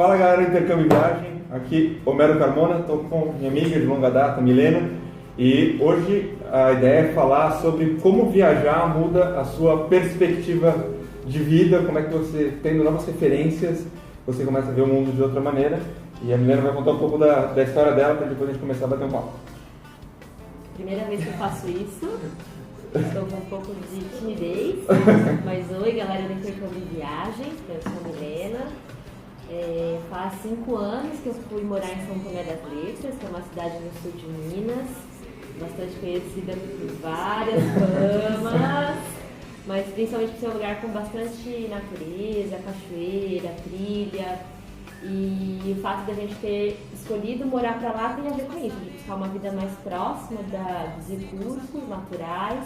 Fala galera do Intercâmbio Viagem, aqui Homero Carmona, estou com minha amiga de longa data, Milena, e hoje a ideia é falar sobre como viajar muda a sua perspectiva de vida, como é que você, tendo novas referências, você começa a ver o mundo de outra maneira, e a Milena vai contar um pouco da história dela para depois a gente começar a bater um papo. Primeira vez que eu faço isso, estou com um pouco de timidez, mas oi galera do Intercâmbio Viagem, eu sou a Milena. Faz 5 anos que eu fui morar em São Tomé das Letras, que é uma cidade no sul de Minas, bastante conhecida por várias famas, mas principalmente por ser um lugar com bastante natureza, cachoeira, trilha, e o fato de a gente ter escolhido morar para lá tem a ver com isso, de buscar uma vida mais próxima dos recursos naturais,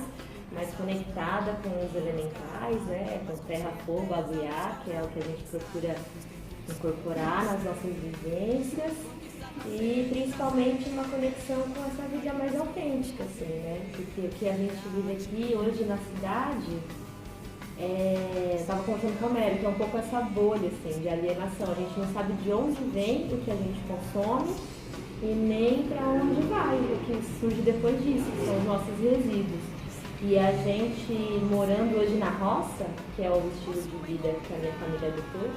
mais conectada com os elementais, né, com terra, fogo, água e ar, que é o que a gente procura incorporar nas nossas vivências, e principalmente uma conexão com essa vida mais autêntica, assim, né? Porque o que a gente vive aqui hoje na cidade, estava conversando com a Mary, que é um pouco essa bolha assim, de alienação. A gente não sabe de onde vem o que a gente consome e nem para onde vai, o que surge depois disso, que são os nossos resíduos. E a gente morando hoje na roça, que é o estilo de vida que a minha família adotou,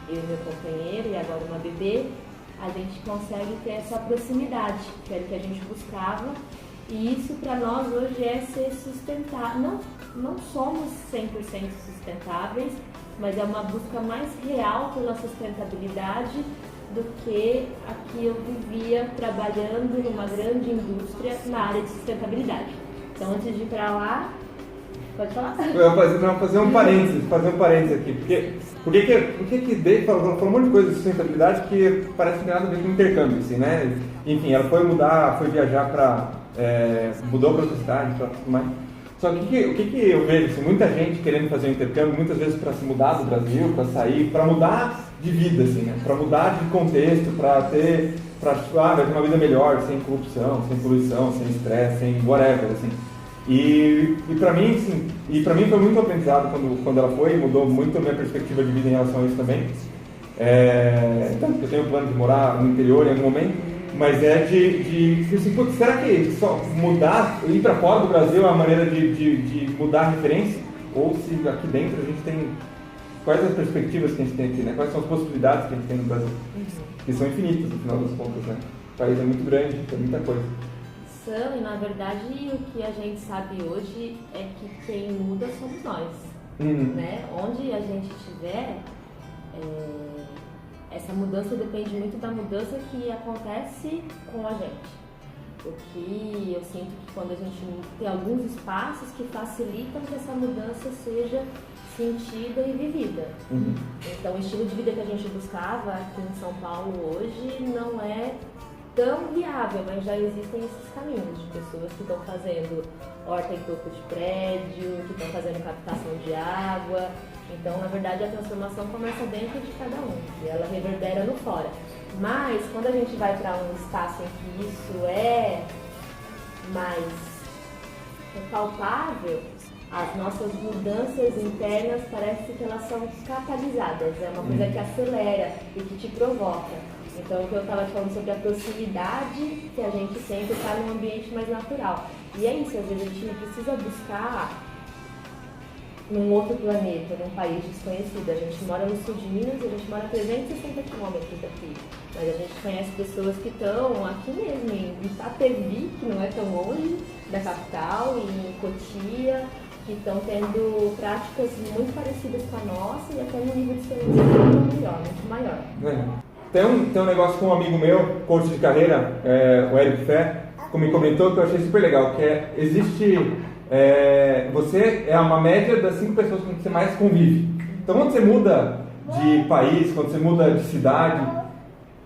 eu e meu companheiro e agora uma bebê, a gente consegue ter essa proximidade, que era o que a gente buscava, e isso para nós hoje é ser sustentável. Não somos 100% sustentáveis, mas é uma busca mais real pela sustentabilidade do que a que eu vivia trabalhando numa grande indústria na área de sustentabilidade. Então antes de ir para lá, pode falar? Eu vou fazer um parênteses aqui, por que Dave falou um monte de coisa de sustentabilidade que parece que tem nada a ver com intercâmbio, assim, né? Enfim, ela foi viajar mudou para outra cidade, para tudo mais. Só que o que eu vejo, assim, muita gente querendo fazer um intercâmbio, muitas vezes para se mudar do Brasil, para sair, para mudar de vida, assim, né? Para mudar de contexto, vai ter uma vida melhor, sem corrupção, sem poluição, sem estresse, sem whatever, assim. E para mim, sim, foi muito aprendizado quando ela foi, mudou muito a minha perspectiva de vida em relação a isso também. Tanto que eu tenho o plano de morar no interior em algum momento, mas assim, putz, será que só ir para fora do Brasil é uma maneira de mudar a referência? Ou se aqui dentro a gente tem, quais as perspectivas que a gente tem aqui, né? Quais são as possibilidades que a gente tem no Brasil? Que são infinitas, no final das contas, né? O país é muito grande, tem muita coisa. E na verdade o que a gente sabe hoje é que quem muda somos nós, né? Onde a gente estiver, essa mudança depende muito da mudança que acontece com a gente. O que eu sinto que quando a gente tem alguns espaços que facilitam que essa mudança seja sentida e vivida. Então o estilo de vida que a gente buscava aqui em São Paulo hoje não é tão viável, mas já existem esses caminhos de pessoas que estão fazendo horta em topo de prédio, que estão fazendo captação de água. Então, na verdade, a transformação começa dentro de cada um e ela reverbera no fora. Mas, quando a gente vai para um espaço em que isso é mais palpável, as nossas mudanças internas parece que elas são catalisadas, é uma coisa que acelera e que te provoca. Então, o que eu estava falando sobre a proximidade que a gente sempre está num ambiente mais natural. E é isso, às vezes a gente não precisa buscar num outro planeta, num país desconhecido. A gente mora no sul de Minas e a gente mora a 360 quilômetros daqui. Mas a gente conhece pessoas que estão aqui mesmo, em Itapevi, que não é tão longe da capital, em Cotia, que estão tendo práticas muito parecidas com a nossa e até num nível de experiência muito maior. Tem um negócio com um amigo meu, coach de carreira, o Eric Fé, que me comentou que eu achei super legal, que você é uma média das 5 pessoas com que você mais convive. Então quando você muda de país, quando você muda de cidade,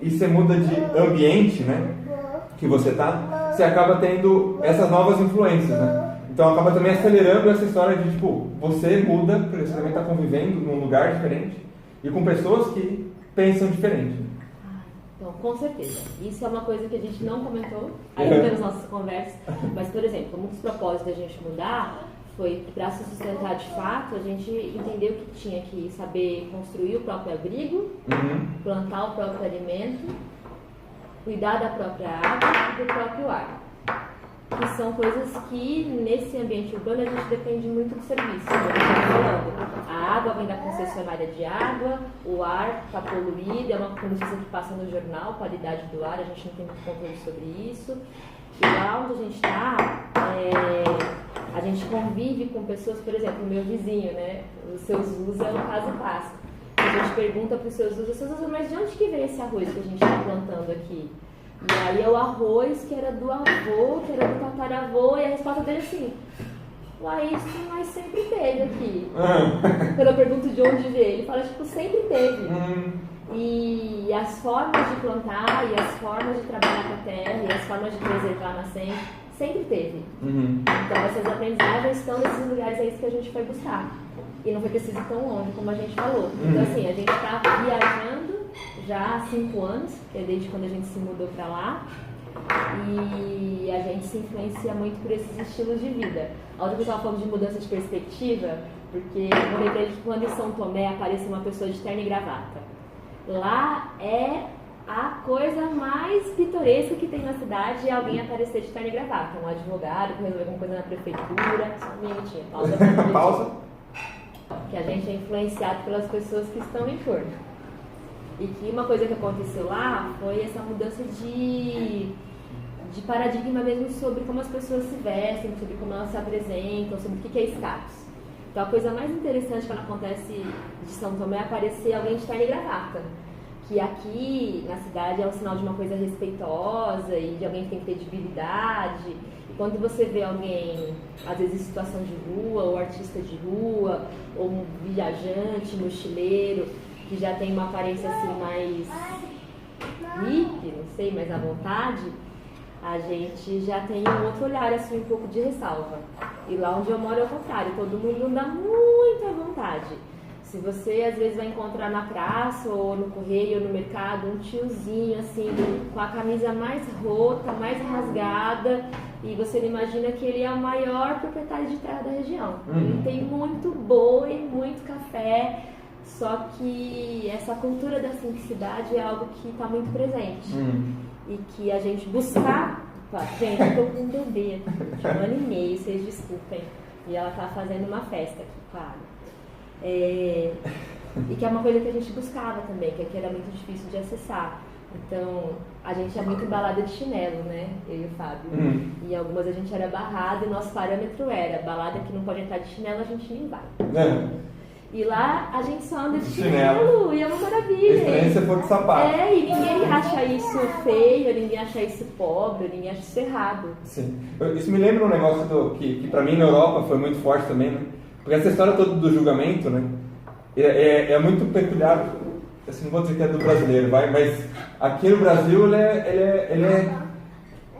e você muda de ambiente, né, que você tá, você acaba tendo essas novas influências, né? Então acaba também acelerando essa história de, tipo, você muda, porque você também está convivendo num lugar diferente e com pessoas que pensam diferente. Então, com certeza. Isso é uma coisa que a gente não comentou ainda nas nossas conversas, mas, por exemplo, um dos propósitos da gente mudar foi que para se sustentar de fato, a gente entendeu que tinha que saber construir o próprio abrigo, plantar o próprio alimento, cuidar da própria água e do próprio ar. Que são coisas que, nesse ambiente urbano, a gente depende muito do serviço. Como a gente está falando. A água vem da concessionária de água, o ar está poluído, é uma notícia que passa no jornal, qualidade do ar, a gente não tem muito controle sobre isso. E lá onde a gente está, a gente convive com pessoas, por exemplo, o meu vizinho, né? O seu Zusa é o caso clássico. A gente pergunta para o seu Zusa, mas de onde que vem esse arroz que a gente está plantando aqui? E aí é o arroz que era do avô, que era do tataravô, e a resposta dele é assim, uai, isso nós sempre teve aqui. Quando eu pergunto de onde veio, ele fala, tipo, sempre teve. E as formas de plantar, e as formas de trabalhar com a terra, e as formas de preservar a nascente, sempre teve. Então essas aprendizagens estão nesses lugares, é isso que a gente foi buscar. E não foi preciso ir tão longe, como a gente falou. Então assim, a gente está viajando já há 5 anos, que é desde quando a gente se mudou para lá, e a gente se influencia muito por esses estilos de vida. A outra coisa que eu estava falando de mudança de perspectiva, porque eu lembrei que quando em São Tomé aparece uma pessoa de terno e gravata. Lá é a coisa mais pitoresca que tem na cidade é alguém aparecer de terno e gravata. Um advogado que resolveu alguma coisa na prefeitura. Só um minutinho, pausa. Pausa. Que a gente é influenciado pelas pessoas que estão em torno. E que uma coisa que aconteceu lá foi essa mudança de paradigma mesmo sobre como as pessoas se vestem, sobre como elas se apresentam, sobre o que é status. Então a coisa mais interessante quando acontece de São Tomé é aparecer alguém de terno e gravata. Que aqui na cidade é um sinal de uma coisa respeitosa e de alguém que tem credibilidade. E quando você vê alguém, às vezes em situação de rua, ou artista de rua, ou um viajante, mochileiro, que já tem uma aparência assim mais hippie, não sei, mais à vontade, a gente já tem um outro olhar, assim, um pouco de ressalva. E lá onde eu moro é o contrário, todo mundo anda muito à vontade. Se você às vezes vai encontrar na praça, ou no correio, ou no mercado, um tiozinho assim, com a camisa mais rota, mais rasgada, e você não imagina que ele é o maior proprietário de terra da região. Ele tem muito boi, muito café, só que essa cultura da simplicidade é algo que está muito presente. E que a gente buscar... Gente, eu tô com um bebê aqui, de 1 ano e meio, vocês desculpem. E ela tá fazendo uma festa aqui, claro. E que é uma coisa que a gente buscava também, que aqui era muito difícil de acessar. Então, a gente é muito embalada de chinelo, né? Eu e o Fábio. E algumas a gente era barrado e nosso parâmetro era balada que não pode entrar de chinelo, a gente nem vai. E lá a gente só anda de chinelo e é uma maravilha. Estranho se for de sapato. E ninguém acha isso feio, ninguém acha isso pobre, ninguém acha isso errado. Sim. Isso me lembra um negócio que pra mim na Europa foi muito forte também, né? Porque essa história toda do julgamento, né? É muito peculiar, assim, não vou dizer que é do brasileiro, mas aqui no Brasil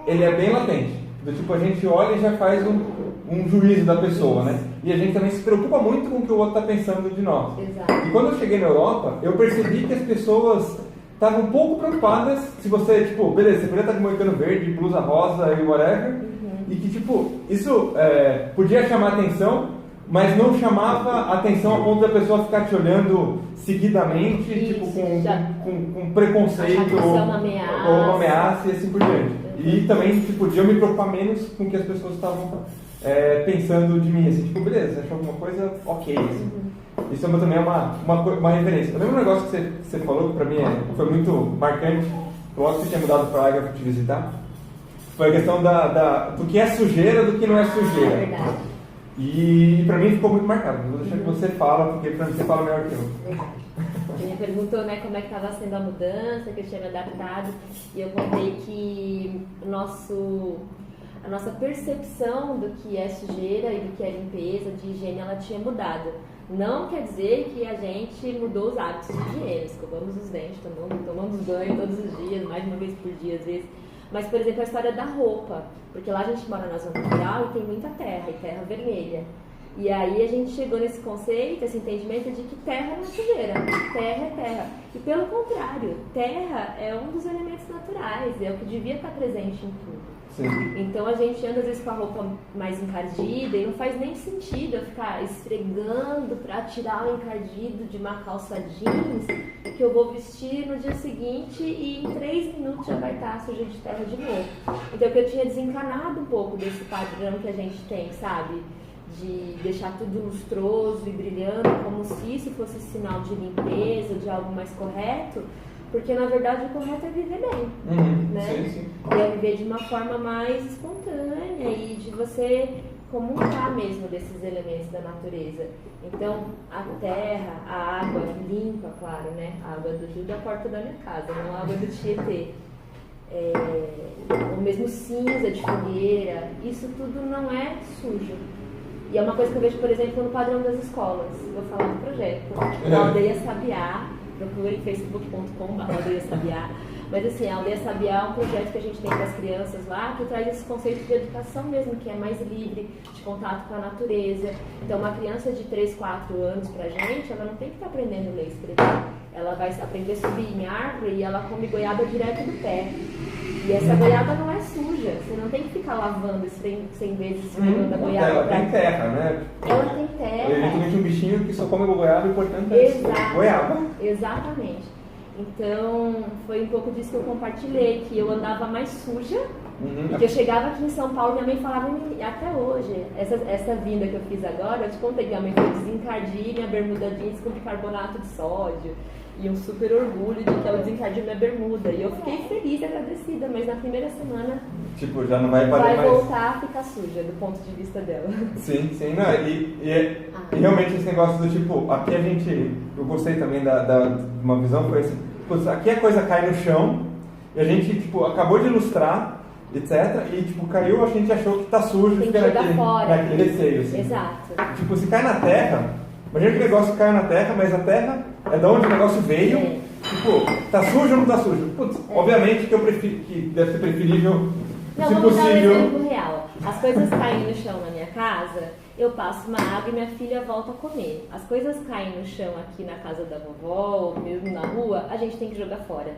ele é bem latente. Do tipo, a gente olha e já faz um juízo da pessoa, né? E a gente também se preocupa muito com o que o outro está pensando de nós. Exato. E quando eu cheguei na Europa, eu percebi que as pessoas estavam um pouco preocupadas se você, tipo, beleza, você podia estar de moicano verde, blusa rosa e whatever, e que, tipo, isso podia chamar atenção, mas não chamava atenção a ponto da pessoa ficar te olhando seguidamente, isso, tipo, com preconceito ou uma ameaça e assim por diante. E também, tipo, de eu me preocupar menos com o que as pessoas estavam pensando de mim, assim, tipo, beleza, você achou alguma coisa? Ok. Assim. Isso também é uma referência. Também um negócio que você falou, que pra mim foi muito marcante, logo que você tinha mudado pra lá e eu fui te visitar, foi a questão do que é sujeira do que não é sujeira. É verdade. E pra mim ficou muito marcado. Vou deixar que você fala, porque pra mim você fala melhor que eu. Ele me perguntou, né, como é que estava sendo a mudança, que eu tinha me adaptado, e eu contei que a nossa percepção do que é sujeira e do que é limpeza, de higiene, ela tinha mudado. Não quer dizer que a gente mudou os hábitos de higiene, escovamos os dentes, tomamos banho todos os dias, mais de uma vez por dia às vezes. Mas, por exemplo, a história da roupa, porque lá a gente mora na zona rural e tem muita terra, e terra vermelha. E aí a gente chegou nesse conceito, esse entendimento de que terra não é sujeira, terra é terra. E pelo contrário, terra é um dos elementos naturais, é o que devia estar presente em tudo. Sim. Então a gente anda às vezes com a roupa mais encardida e não faz nem sentido eu ficar esfregando para tirar o encardido de uma calça jeans que eu vou vestir no dia seguinte e em 3 minutos já vai estar suja de terra de novo. Então eu tinha desencanado um pouco desse padrão que a gente tem, sabe? De deixar tudo lustroso e brilhando como se isso fosse sinal de limpeza, de algo mais correto. Porque, na verdade, o correto é viver bem, né? Sim, sim. E é viver de uma forma mais espontânea e de você comungar mesmo desses elementos da natureza. Então, a terra, a água limpa, claro, né? A água do rio da porta da minha casa, não a água do Tietê. O mesmo cinza de fogueira, isso tudo não é sujo. E é uma coisa que eu vejo, por exemplo, no padrão das escolas. Vou falar do projeto. A Aldeia Sabiá, procurem facebook.com/Aldeia Sabiá. Mas assim, a Aldeia Sabiá é um projeto que a gente tem para as crianças lá, que traz esse conceito de educação mesmo, que é mais livre, de contato com a natureza. Então, uma criança de 3, 4 anos pra gente, ela não tem que estar aprendendo a ler e escrever. Ela vai aprender a subir em árvore e ela come goiaba direto do pé. E essa goiaba não é suja, você não tem que ficar lavando 100 vezes esfregando a goiaba. Ela tem terra, né? Ela tem terra. Evidentemente um bichinho que só come goiaba e, portanto, é goiaba. Exatamente. Então, foi um pouco disso que eu compartilhei, que eu andava mais suja, e que eu chegava aqui em São Paulo e minha mãe falava, até hoje, essa vinda que eu fiz agora, eu te contei que minha mãe foi desencardir minha bermuda jeans com bicarbonato de sódio, e um super orgulho de que ela desencardiu minha bermuda, e eu fiquei feliz e agradecida, mas na primeira semana tipo, já não vai valer mais. Voltar a ficar suja, do ponto de vista dela. Sim, sim, não, e realmente esse negócio do tipo, aqui eu gostei também de uma visão, foi assim, aqui a coisa cai no chão, e a gente, tipo, acabou de ilustrar, etc, e, tipo, caiu, a gente achou que tá sujo, tem que jogar fora. Naquele receio, assim. Exato. Tipo, se cai na terra, imagina que o negócio caiu na terra, mas a terra é de onde o negócio veio, tipo, tá sujo ou não tá sujo? Putz, obviamente que deve ser preferível, não, se vamos possível. dar um exemplo real. As coisas caem no chão na minha casa, eu passo uma água e minha filha volta a comer. As coisas caem no chão aqui na casa da vovó, ou mesmo na rua, a gente tem que jogar fora.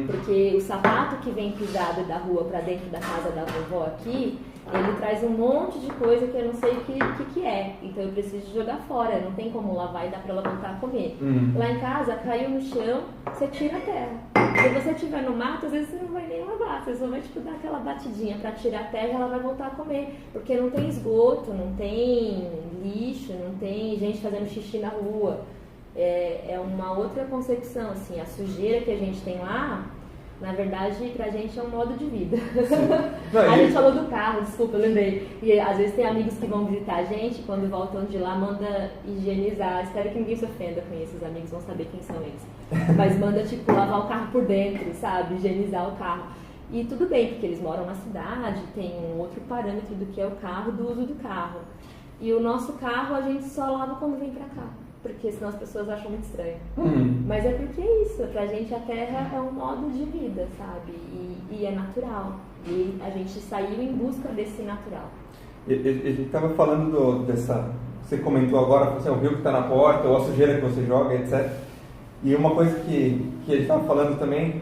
Porque o sapato que vem pisado da rua para dentro da casa da vovó aqui, ele traz um monte de coisa que eu não sei o que é. Então eu preciso jogar fora, não tem como lavar e dá para ela voltar a comer. Lá em casa, caiu no chão, você tira a terra. Se você estiver no mato, às vezes você não vai nem lavar, você só vai tipo, dar aquela batidinha para tirar a terra e ela vai voltar a comer. Porque não tem esgoto, não tem lixo, não tem gente fazendo xixi na rua. É uma outra concepção, assim, a sujeira que a gente tem lá, na verdade, pra gente é um modo de vida. A gente falou do carro, desculpa, eu lembrei. E às vezes tem amigos que vão visitar a gente, quando voltam de lá, manda higienizar. Espero que ninguém se ofenda com isso, os amigos vão saber quem são eles. Mas manda, tipo, lavar o carro por dentro, sabe? Higienizar o carro. E tudo bem, porque eles moram na cidade, tem um outro parâmetro do que é o carro, do uso do carro. E o nosso carro a gente só lava quando vem pra cá, porque senão as pessoas acham muito estranho. Mas é porque é isso, pra gente a terra é um modo de vida, sabe? E é natural. E a gente saiu em busca desse natural. A gente estava falando dessa... Você comentou agora, assim, o rio que está na porta, ou a sujeira que você joga, etc. E uma coisa que a gente estava falando também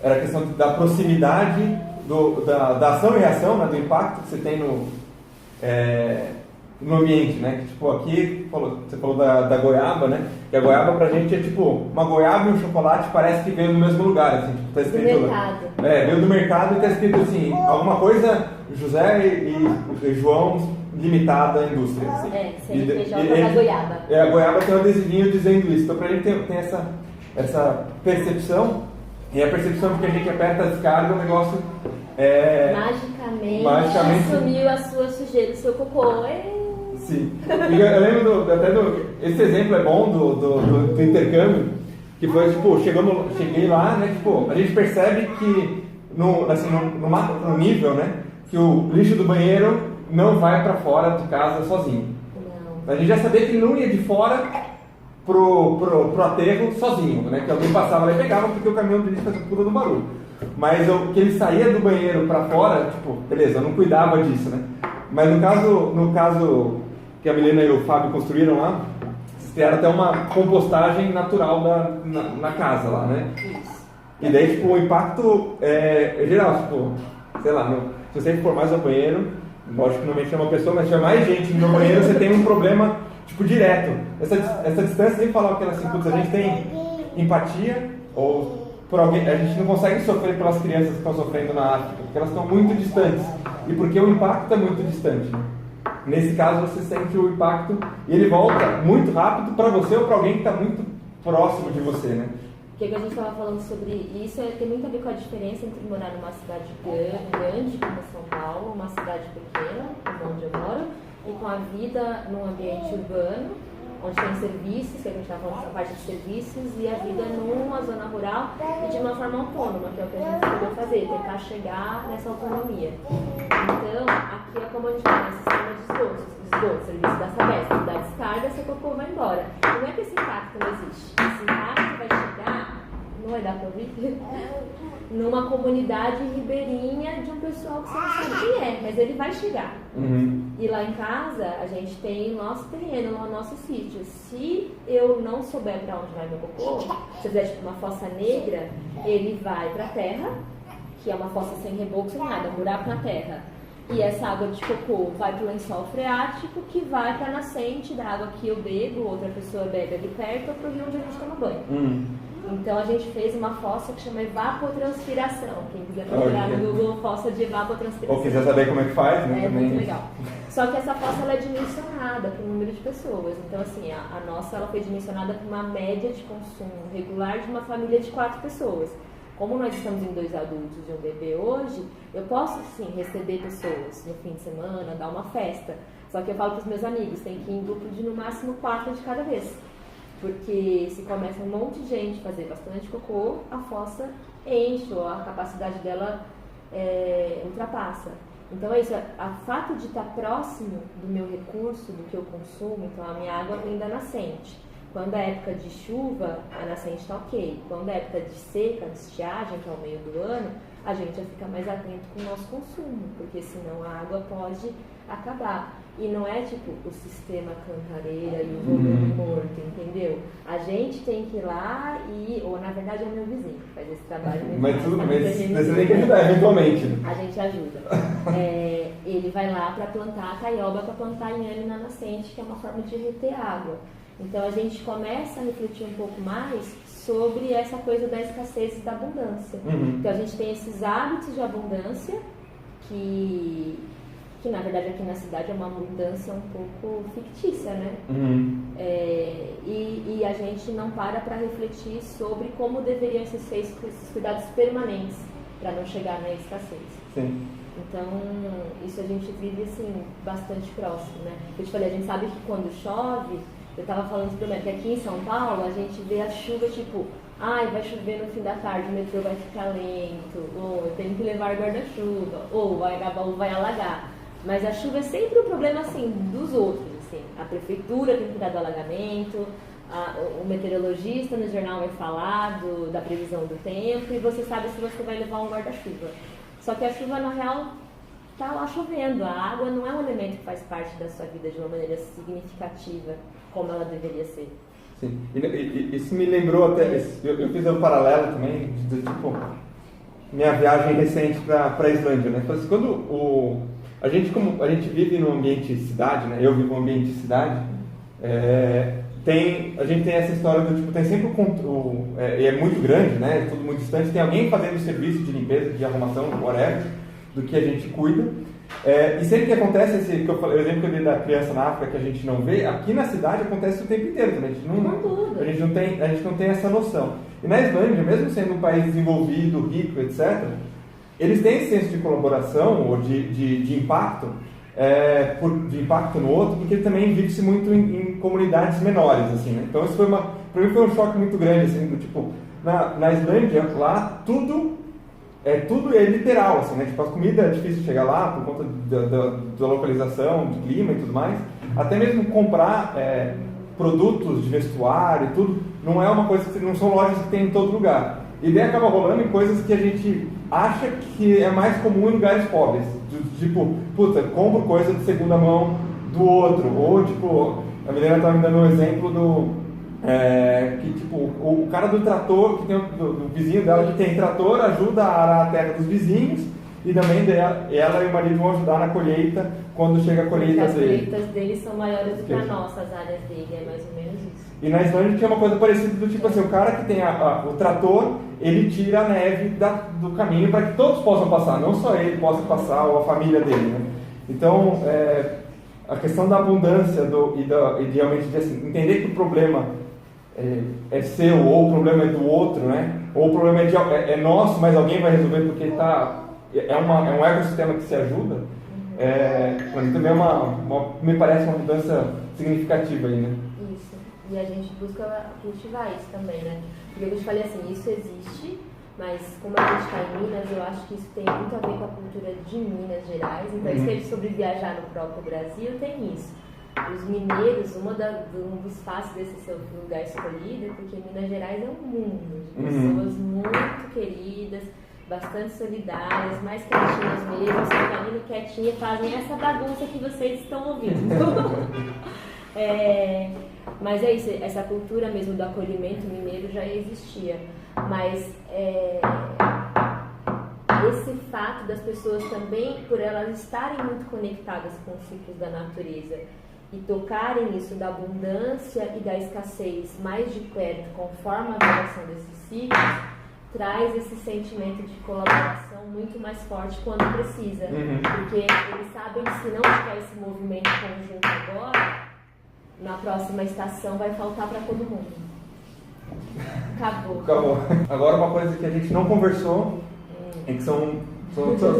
era a questão da proximidade da ação e reação, né, do impacto que você tem no ambiente, né? Que, tipo, aqui, você falou da goiaba, né? E a goiaba pra gente é tipo, uma goiaba e um chocolate parece que veio no mesmo lugar, assim, tipo, tá escrito... Do mercado. Veio do mercado e tá escrito assim, alguma coisa, José e João, limitada à indústria, assim. CNPJ da goiaba. A goiaba tem um adesivinho dizendo isso, então pra gente tem essa percepção, e a percepção de que a gente aperta a descarga, o negócio... Magicamente sumiu a sua sujeira, o seu cocô. Sim. Eu lembro esse exemplo é bom do intercâmbio, que foi, tipo, cheguei lá, né, tipo, a gente percebe que no nível, né, que o lixo do banheiro não vai para fora de casa sozinho. Não. A gente já sabia que ele não ia de fora pro aterro sozinho, né, que alguém passava lá e pegava porque o caminhão de lixo fazia tudo no barulho. Mas que ele saía do banheiro para fora, tipo, beleza, eu não cuidava disso, né? Mas no caso que a Milena e o Fábio construíram lá, vocês criaram até uma compostagem natural na casa lá, né? Isso. E daí, tipo, o impacto é geral, tipo, sei lá, se você for mais ao banheiro, lógico que normalmente é uma pessoa, mas se tiver mais gente no banheiro, você tem um problema, tipo, direto. Essa distância, nem falar que assim, putz, a gente tem empatia, ou por alguém, a gente não consegue sofrer pelas crianças que estão sofrendo na África, porque elas estão muito distantes, e porque o impacto é muito distante. Nesse caso, você sente o impacto, e ele volta muito rápido para você ou para alguém que está muito próximo de você, né? O que a gente estava falando sobre isso tem muito a ver com a diferença entre morar numa cidade grande, como São Paulo, uma cidade pequena, como onde eu moro, e com a vida num ambiente urbano, onde tem serviços, que a gente está falando dessa parte de serviços, e a vida numa zona rural e de uma forma autônoma, que é o que a gente escolheu fazer, tentar chegar nessa autonomia. Então, aqui é como a gente fala, sistema de esgoto, serviço da Sabesp, dá descarga, seu cocô vai embora. E não é que esse impacto não existe, esse impacto vai chegar, não vai dar para ouvir, numa comunidade ribeirinha de um pessoal que você não sabe quem é, mas ele vai chegar. E lá em casa, a gente tem o nosso terreno, o nosso sítio. Se eu não souber para onde vai meu cocô, se eu fizer tipo uma fossa negra, ele vai para a terra, que é uma fossa sem reboco, sem nada, um buraco na terra. E essa água de cocô vai para o lençol freático, que vai para a nascente da água que eu bebo, outra pessoa bebe ali perto, ou para o rio onde a gente toma banho. Então a gente fez uma fossa que chama evapotranspiração. Quem quiser procurar no Google, fossa de evapotranspiração. Ou quiser saber como é que faz, né? É muito legal. Só que essa fossa ela é dimensionada para o número de pessoas. Então assim, a nossa ela foi dimensionada para uma média de consumo regular de uma família de 4 pessoas. Como nós estamos em 2 adultos e um bebê hoje, eu posso sim receber pessoas no fim de semana, dar uma festa. Só que eu falo para os meus amigos, tem que ir em grupo de no máximo 4 de cada vez. Porque se começa um monte de gente a fazer bastante cocô, a fossa enche, ou a capacidade dela ultrapassa. Então é isso, o fato de estar próximo do meu recurso, do que eu consumo, então a minha água vem da nascente. Quando é época de chuva, a nascente está ok. Quando é época de seca, de estiagem, que é o meio do ano, a gente já fica mais atento com o nosso consumo, porque senão a água pode acabar. E não é tipo o sistema cantareira e o volume morto, entendeu? A gente tem que ir lá ou na verdade é o meu vizinho que faz esse trabalho. Mas tudo bem, você tem que ajudar eventualmente. A gente ajuda. Ele vai lá para plantar a taioba, para plantar inhame na nascente, que é uma forma de reter água. Então a gente começa a refletir um pouco mais sobre essa coisa da escassez e da abundância. Então a gente tem esses hábitos de abundância que na verdade aqui na cidade é uma abundância um pouco fictícia, né? E a gente não para refletir sobre como deveriam ser feitos esses cuidados permanentes para não chegar na escassez. Sim. Então, isso a gente vive assim, bastante próximo, né? Eu te falei, a gente sabe que quando chove, eu estava falando pro Beto, que aqui em São Paulo a gente vê a chuva tipo, vai chover no fim da tarde, o metrô vai ficar lento, ou eu tenho que levar guarda-chuva, ou vai acabar, ou vai alagar. Mas a chuva é sempre um problema assim, dos outros. Assim. A prefeitura tem que cuidar do alagamento, o meteorologista no jornal vai falar da previsão do tempo e você sabe se você vai levar um guarda-chuva. Só que a chuva, na real, está lá chovendo. A água não é um elemento que faz parte da sua vida de uma maneira significativa, como ela deveria ser. Sim. Isso me lembrou até, eu fiz um paralelo também, tipo, minha viagem recente para a Islândia, né? Então, assim, quando a gente vive num ambiente de cidade, né? Eu vivo num ambiente de cidade, a gente tem essa história do tipo, tem sempre e é muito grande, né? É tudo muito distante, tem alguém fazendo serviço de limpeza, de arrumação, whatever, do que a gente cuida. E sempre que acontece que eu falei, o exemplo que eu dei da criança na África que a gente não vê, aqui na cidade acontece o tempo inteiro também. A gente não tem essa noção. E na Islândia, mesmo sendo um país desenvolvido, rico, etc., eles têm esse senso de colaboração ou de impacto, de impacto no outro, porque também vive-se muito em comunidades menores, assim, né? Então isso para mim foi um choque muito grande, assim, do tipo, na Islândia, lá tudo é literal, assim, né? Tipo, a comida é difícil de chegar lá por conta da localização, do clima e tudo mais. Até mesmo comprar produtos de vestuário e tudo, não é uma coisa que não são lojas que tem em todo lugar. E daí acaba rolando em coisas que a gente acha que é mais comum em lugares pobres. Tipo, puta, compro coisa de segunda mão do outro. Ou, tipo, a Milena estava me dando um exemplo que, tipo, o cara do trator, que tem do vizinho dela que tem trator, ajuda a arar a terra dos vizinhos, e também ela e o marido vão ajudar na colheita quando chega a colheita dele. As colheitas dele são maiores do que a nossa, as áreas dele, é mais ou menos isso. E na Islândia tinha uma coisa parecida, do tipo assim, o cara que tem o trator, ele tira a neve do caminho para que todos possam passar, não só ele possa passar ou a família dele, né? Então, a questão da abundância e realmente de assim, entender que o problema é seu, ou o problema é do outro, né? Ou o problema é nosso, mas alguém vai resolver porque é um ecossistema que se ajuda. Também me parece uma mudança significativa aí, né? Isso. E a gente busca cultivar isso também, né? Porque eu te falei assim, isso existe, mas como a gente está em Minas, eu acho que isso tem muito a ver com a cultura de Minas Gerais. Então, isso que a gente sobre viajar no próprio Brasil tem isso. Os mineiros, um dos fatos desse seu lugar escolhido é porque Minas Gerais é um mundo de pessoas muito queridas, bastante solidárias, mais quietinhas mesmo, se caminhando quietinha, fazem essa bagunça que vocês estão ouvindo. Mas é isso, essa cultura mesmo do acolhimento mineiro já existia, mas esse fato das pessoas também, por elas estarem muito conectadas com os ciclos da natureza e tocarem isso da abundância e da escassez mais de perto, conforme a variação desses ciclos, traz esse sentimento de colaboração muito mais forte quando precisa. Porque eles sabem que se não tiver esse movimento conjunto agora, na próxima estação vai faltar para todo mundo. Acabou. Agora uma coisa que a gente não conversou, é que são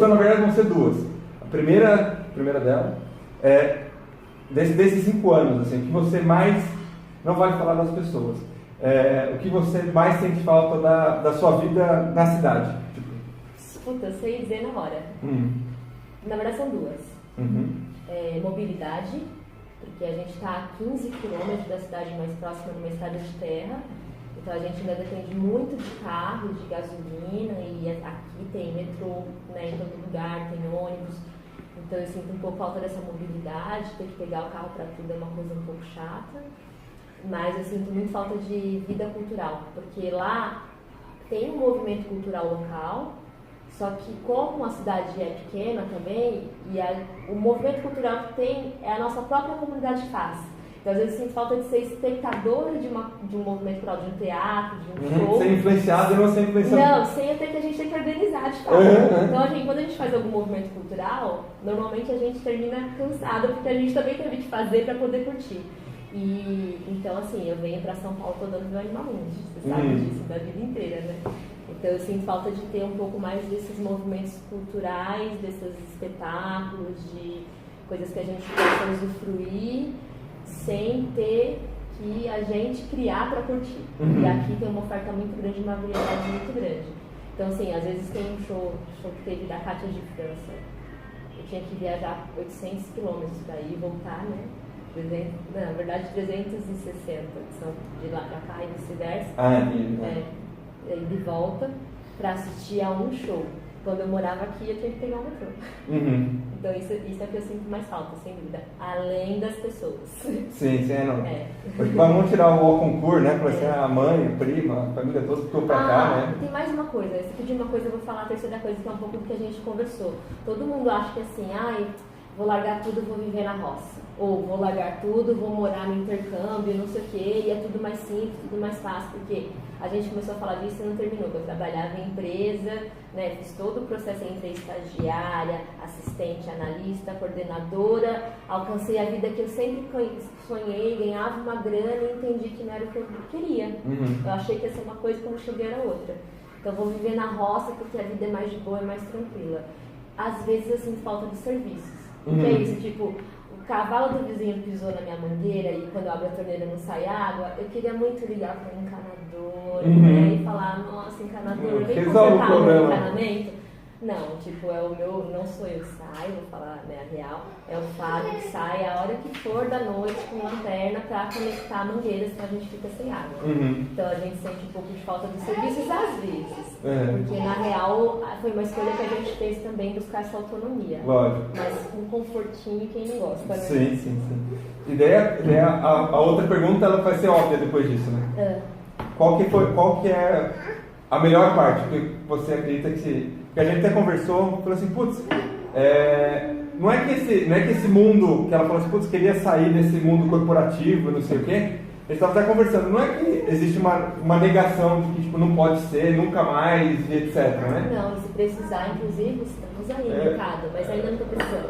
na verdade vão ser duas. A primeira dela é desses 5 anos, assim, o que você mais, não vai falar das pessoas, o que você mais sente falta da sua vida na cidade? Puta, eu sei dizer na hora. Na verdade são duas. Mobilidade, porque a gente está a 15 quilômetros da cidade mais próxima, numa estrada de terra, então a gente ainda depende muito de carro, de gasolina, e aqui tem metrô, né, em todo lugar, tem ônibus. Então eu sinto um pouco falta dessa mobilidade, ter que pegar o carro para tudo é uma coisa um pouco chata, mas eu sinto muito falta de vida cultural, porque lá tem um movimento cultural local, só que como a cidade é pequena também, o movimento cultural que tem é a nossa própria comunidade que faz. Então às vezes eu sinto falta de ser espectadora de um movimento cultural, de um teatro, de um show. Ser influenciado e não ser influenciado. Não, sem até que a gente tem que organizar de fato. Então quando a gente faz algum movimento cultural, normalmente a gente termina cansada, porque a gente também teve que fazer para poder curtir. Então assim, eu venho para São Paulo todo ano ver animalmente, você sabe disso, da vida inteira, né? Então eu sinto falta de ter um pouco mais desses movimentos culturais, desses espetáculos, de coisas que a gente possa usufruir, sem ter que a gente criar para curtir. E aqui tem uma oferta muito grande, uma variedade muito grande. Então, assim, às vezes tem um show que teve da Cátia de França. Eu tinha que viajar 800 quilômetros para ir e voltar, né? Na verdade, 360, que são de lá para cá e vice-versa. De volta para assistir a um show. Quando eu morava aqui, eu tinha que pegar um metrô. Então isso é o que eu sinto mais falta, sem dúvida. Além das pessoas. Sim, não. Vamos tirar o concurso, né? Para ser a mãe, a prima, a família toda ficou para cá, né? Tem mais uma coisa. Se pedir uma coisa, eu vou falar a terceira coisa, que é um pouco do que a gente conversou. Todo mundo acha que assim, vou largar tudo, vou viver na roça. Ou vou largar tudo, vou morar no intercâmbio, não sei o quê, e é tudo mais simples, tudo mais fácil, porque a gente começou a falar disso e não terminou. Eu trabalhava em empresa, né, fiz todo o processo entre estagiária, assistente, analista, coordenadora, alcancei a vida que eu sempre sonhei, ganhava uma grana e entendi que não era o que eu queria. Eu achei que ia ser uma coisa, quando eu cheguei era outra. Então vou viver na roça porque a vida é mais de boa, é mais tranquila. Às vezes eu sinto falta de serviços. Que é isso, tipo, o cavalo do vizinho pisou na minha mangueira e quando eu abro a torneira não sai água, eu queria muito ligar para um encanador, né, e falar, nossa, encanador, vem consertar o meu encanamento. Não, tipo, é o meu, não sou eu que saio, vou falar, né, a real, é o Fábio que sai a hora que for da noite com lanterna pra conectar mangueiras que a gente fica sem água. Então a gente sente um pouco de falta dos serviços às vezes, porque na real foi uma escolha que a gente fez também buscar essa autonomia. Lógico. Mas com confortinho quem não gosta, né? Sim. A outra pergunta ela vai ser óbvia depois disso, né? Qual que é a melhor parte que você acredita que a gente até conversou, falou assim, putz, não é que esse mundo, que ela falou assim, putz, queria sair desse mundo corporativo, não sei o quê, a gente estava até conversando, não é que existe uma negação de que tipo, não pode ser, nunca mais, e etc, né? Não, se precisar, inclusive, estamos aí no mercado, mas ainda não estou precisando.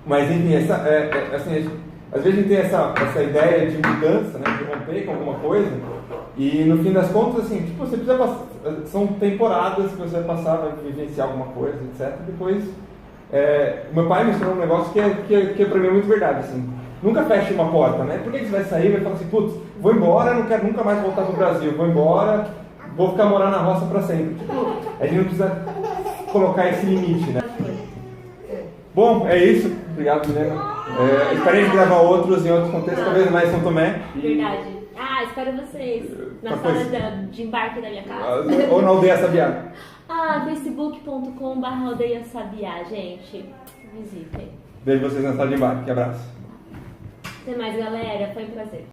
Mas enfim, assim, às vezes a gente tem essa ideia de mudança, né, de romper com alguma coisa, e no fim das contas, assim, tipo, você precisa passar, são temporadas que você vai passar, vai vivenciar alguma coisa, etc. Depois, meu pai me ensinou um negócio que pra mim é muito verdade, assim. Nunca feche uma porta, né? Por que você vai sair e vai falar assim, putz, vou embora, não quero nunca mais voltar pro Brasil, vou embora, vou ficar morar na roça pra sempre. Tipo, a gente não precisa colocar esse limite, né? Bom, é isso. Obrigado, Milena. Espero a gente gravar outros em outros contextos, talvez mais São Tomé. Verdade. Espero vocês na sala de embarque da minha casa. Ou na Aldeia Sabiá. facebook.com/Aldeia Sabiá, gente. Visitem. Vejo vocês na sala de embarque. Abraço. Até mais, galera. Foi um prazer.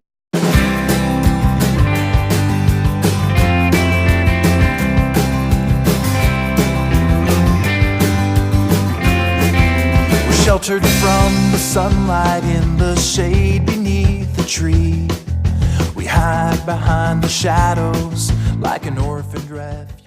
Sheltered from the sunlight in the shade beneath the tree. We hide behind the shadows like an orphaned refuge.